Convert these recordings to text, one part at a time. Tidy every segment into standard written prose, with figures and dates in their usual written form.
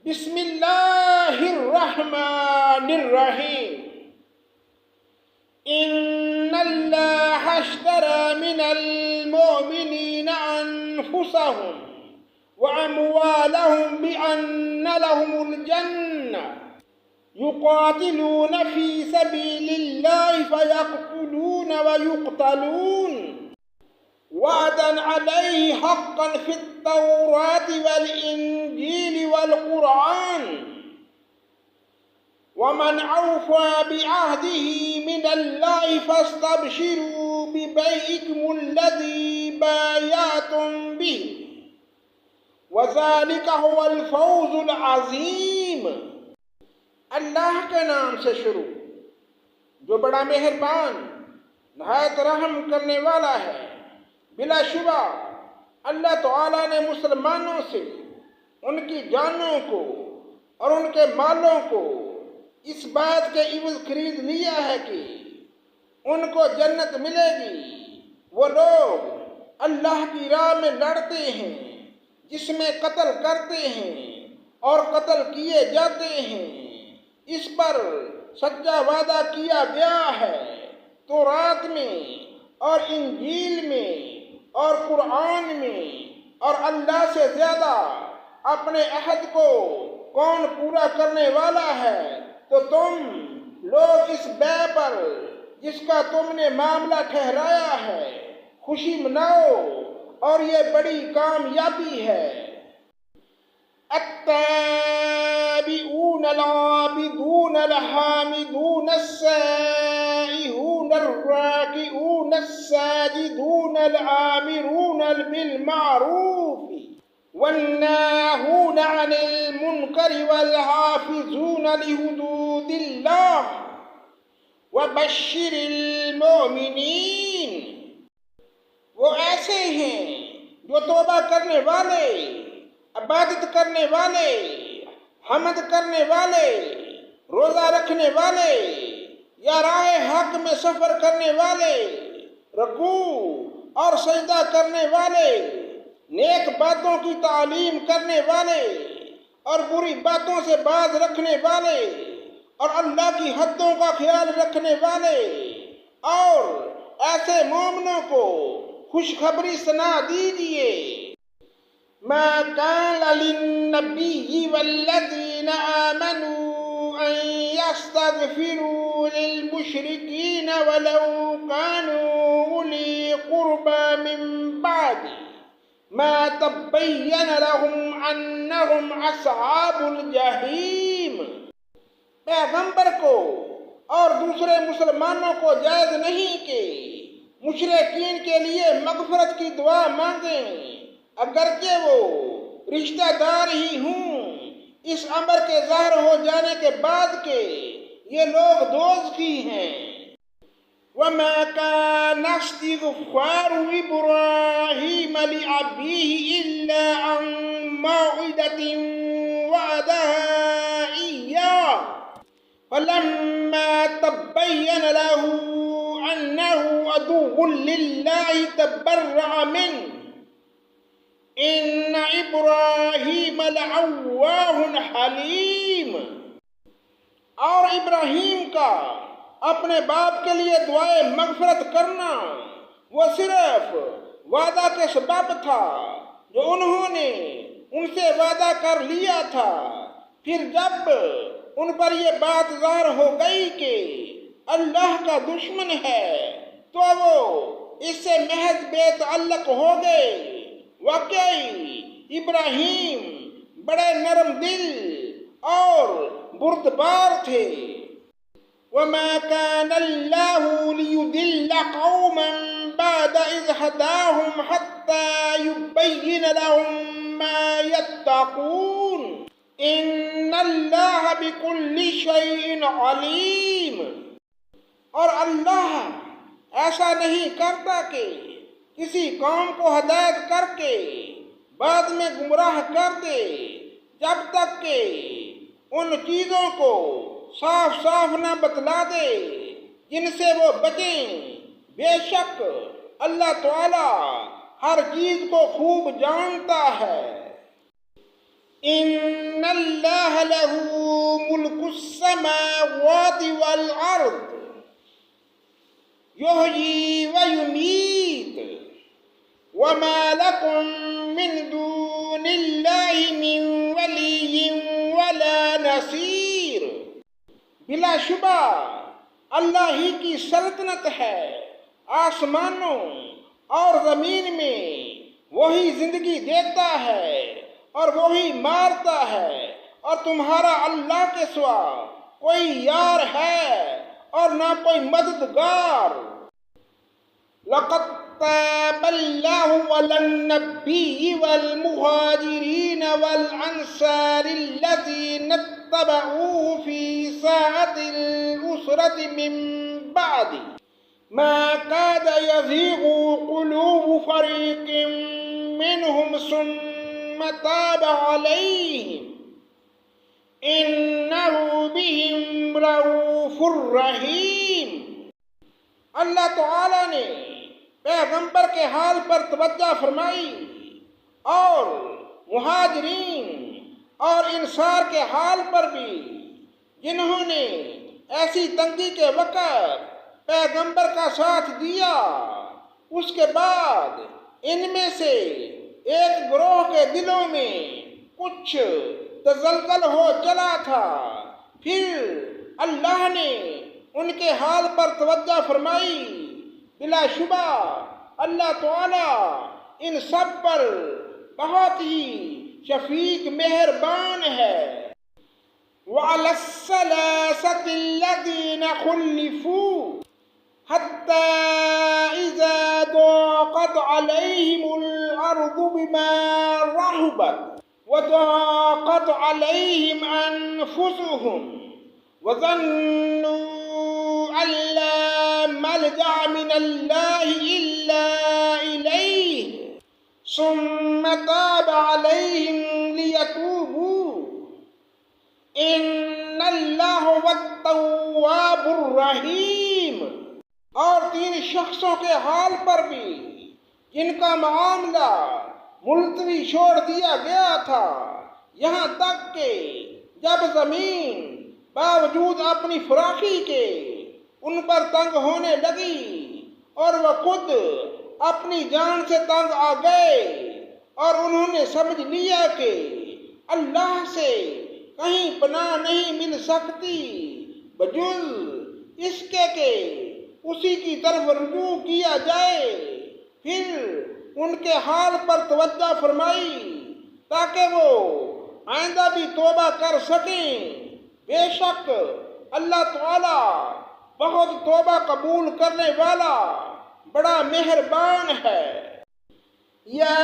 بسم اللہ الرحمن الرحیم ان اللہ اشترى من المؤمنین انفسهم واموالهم بان لهم الجنہ يقاتلون في سبيل الله فيقتلون ويقتلون وعدا عليه حقا في التوراة والإنجيل والقرآن ومن أوفى بعهده من الله فاستبشروا ببيعكم الذي بايعتم به وذلك هو الفوز العظيم۔ اللہ کے نام سے شروع جو بڑا مہربان نہایت رحم کرنے والا ہے۔ بلا شبہ اللہ تعالیٰ نے مسلمانوں سے ان کی جانوں کو اور ان کے مالوں کو اس بات کے عوض خرید لیا ہے کہ ان کو جنت ملے گی۔ وہ لوگ اللہ کی راہ میں لڑتے ہیں، جس میں قتل کرتے ہیں اور قتل کیے جاتے ہیں، اس پر سچا وعدہ کیا گیا ہے تورات میں اور انجیل میں اور قرآن میں، اور اللہ سے زیادہ اپنے عہد کو کون پورا کرنے والا ہے؟ تو تم لوگ اس بے پر جس کا تم نے معاملہ ٹھہرایا ہے خوشی مناؤ، اور یہ بڑی کامیابی ہے۔ التائبون العابدون الحامدون السائحون الراكعون الساجدون الآمرون بالمعروف والناهون عن المنكر والحافظون لحدود الله وبشر المؤمنین۔ وہ ایسے ہیں جو توبہ کرنے والے، عبادت کرنے والے، حمد کرنے والے، روزہ رکھنے والے یا راہ حق میں سفر کرنے والے، رکوع اور سجدہ کرنے والے، نیک باتوں کی تعلیم کرنے والے اور بری باتوں سے باز رکھنے والے، اور اللہ کی حدوں کا خیال رکھنے والے، اور ایسے مومنوں کو خوشخبری سنا دیجیے۔ ما كان للنبي والذين آمنوا أن يستغفروا للمشركين ولو كانوا أولي قربى من بعد ما تبين لهم أنهم أصحاب الجحيم۔ پیغمبر کو اور دوسرے مسلمانوں کو جائز نہیں کہ مشرکین کے لیے مغفرت کی دعا مانگیں، اگرچہ وہ رشتہ دار ہی ہوں، اس امر کے ظاہر ہو جانے کے بعد کہ یہ لوگ دوزخی ہیں۔ وَمَا كَانَ اسْتِغْفَارُ إِبْرَاهِيمَ لِأَبِيهِ إِلَّا عَن مَّوْعِدَةٍ وَعَدَهَا إِيَّاهُ فَلَمَّا تَبَيَّنَ لَهُ أَنَّهُ عَدُوٌّ لِّلَّهِ تَبَرَّأَ مِنْهُ ان ابراہیم لأواہ حلیم۔ اور ابراہیم کا اپنے باپ کے لیے دعائے مغفرت کرنا وہ صرف وعدہ کے سبب تھا جو انہوں نے ان سے وعدہ کر لیا تھا۔ پھر جب ان پر یہ بات ظاہر ہو گئی کہ اللہ کا دشمن ہے تو وہ اس سے محض بے تعلق ہو گئے۔ واقعی ابراہیم بڑے نرم دل اور بردبار تھے۔ وَمَا كَانَ اللَّهُ لِيُضِلَّ قَوْمًا بَعْدَ إِذْ هَدَاهُمْ حَتَّى يُبَيِّنَ لَهُم مَّا يَتَّقُونَ إِنَّ اللَّهَ بِكُلِّ شَيْءٍ عَلِيمٌ۔ اور اللہ ایسا نہیں کرتا کہ کسی قوم کو ہدایت کر کے بعد میں گمراہ کر دے، جب تک کہ ان چیزوں کو صاف صاف نہ بتلا دے جن سے وہ بچیں۔ بے شک اللہ تعالی ہر چیز کو خوب جانتا ہے۔ ان اللہ لہ ملک السماوات والارض یحیی ویمیت وما لکم من دون اللہ من ولی ولا نصیر۔ بلا شبہ اللہ ہی کی سلطنت ہے، آسمانوں اور زمین میں وہی زندگی دیتا ہے اور وہی مارتا ہے، اور تمہارا اللہ کے سوا کوئی یار ہے اور نہ کوئی مددگار۔ لقد تاب اللہ علی النبی والمہاجرین والانصار الذین اتبعوه فی ساعة العسرة من بعد ما كاد يزيغ قلوب فريق منهم ثم تاب عليهم إنه بهم رؤوف رحيم۔ اللہ تعالیٰ نے پیغمبر کے حال پر توجہ فرمائی اور مہاجرین اور انصار کے حال پر بھی، جنہوں نے ایسی تنگی کے وقت پیغمبر کا ساتھ دیا۔ اس کے بعد ان میں سے ایک گروہ کے دلوں میں کچھ تزلزل ہو چلا تھا، پھر اللہ نے ان کے حال پر توجہ فرمائی۔ بلا شبہ اللہ تعالیٰ ان سب پر بہت ہی شفیق مہربان ہے۔ وَعَلَى الثَّلَاثَةِ الَّذِينَ خُلِّفُوا حَتَّى إِذَا ضَاقَتْ عَلَيْهِمُ الْأَرْضُ بِمَا رَحُبَتْ وَضَاقَتْ عَلَيْهِمْ أَنفُسُهُمْ وَظَنُّوا أَن لَّا مَلْجَأَ مِنَ اللَّهِ إِلَّا إِلَيْهِ ثُمَّ تَابَ عَلَيْهِمْ لِيَتُوبُوا إِنَّ اللَّهَ هُوَ التَّوَّابُ الرَّحِيمُ۔ اور تین شخصوں کے حال پر بھی جن کا معاملہ ملتوی چھوڑ دیا گیا تھا، یہاں تک کہ جب زمین باوجود اپنی فراخی کے ان پر تنگ ہونے لگی اور وہ خود اپنی جان سے تنگ آ گئے، اور انہوں نے سمجھ لیا کہ اللہ سے کہیں پناہ نہیں مل سکتی بجز اس کے کہ اسی کی طرف رجوع کیا جائے، پھر ان کے حال پر توجہ فرمائی تاکہ وہ آئندہ بھی توبہ کر سکیں۔ بے شک اللہ تعالیٰ بہت توبہ قبول کرنے والا بڑا مہربان ہے۔ یا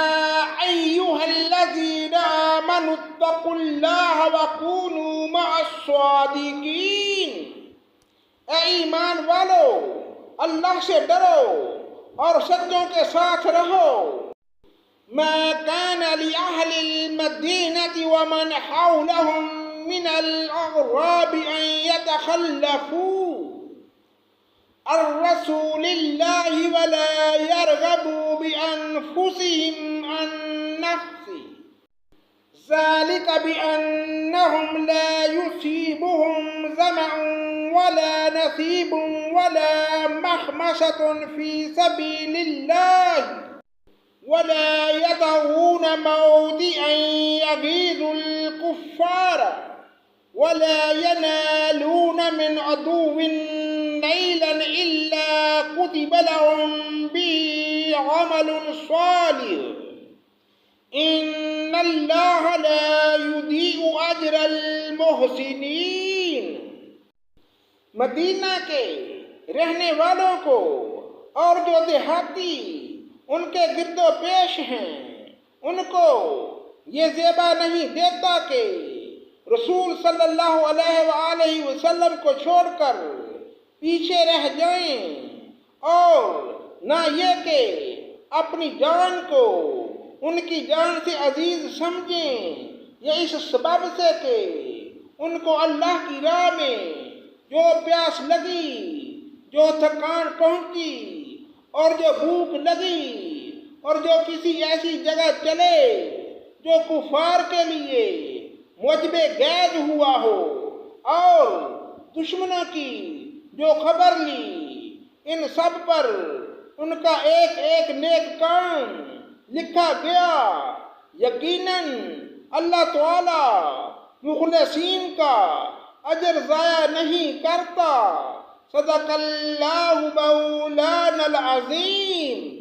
ایھا الذین آمنوا اتقوا اللہ وکونوا مع الصادقین۔ اے ایمان والو، اللہ سے ڈرو اور سچوں کے ساتھ رہو۔ ما كان لأهل المدينة ومن حولهم من الأعراب أن يتخلفوا عن رسول الله ولا يرغبوا بأنفسهم عن نفسه ذلك بأنهم لا يصيبهم ظمأ ولا نصيب ولا مخمصة في سبيل الله ولا يطؤون موطئا يغيظ الكفار ولا ينالون من عدو نيلا إلا كتب لهم به عمل صالح إن الله لا يضيع أجر المحسنين۔ مدینہ کے رہنے والوں کو اور جو دیہاتی ان کے گرد و پیش ہیں، ان کو یہ زیبا نہیں دیتا کہ رسول صلی اللہ علیہ وآلہ وسلم کو چھوڑ کر پیچھے رہ جائیں، اور نہ یہ کہ اپنی جان کو ان کی جان سے عزیز سمجھیں، یہ اس سبب سے کہ ان کو اللہ کی راہ میں جو پیاس لگی، جو تھکان پہنچی اور جو بھوک لگی، اور جو کسی ایسی جگہ چلے جو کفار کے لیے وجب گید ہوا ہو اور دشمنوں کی جو خبر لی، ان سب پر ان کا ایک ایک نیک کام لکھا گیا۔ یقیناً اللہ تعالی مخلصین کا اجر ضائع نہیں کرتا۔ صدق اللہ مولانا العظیم۔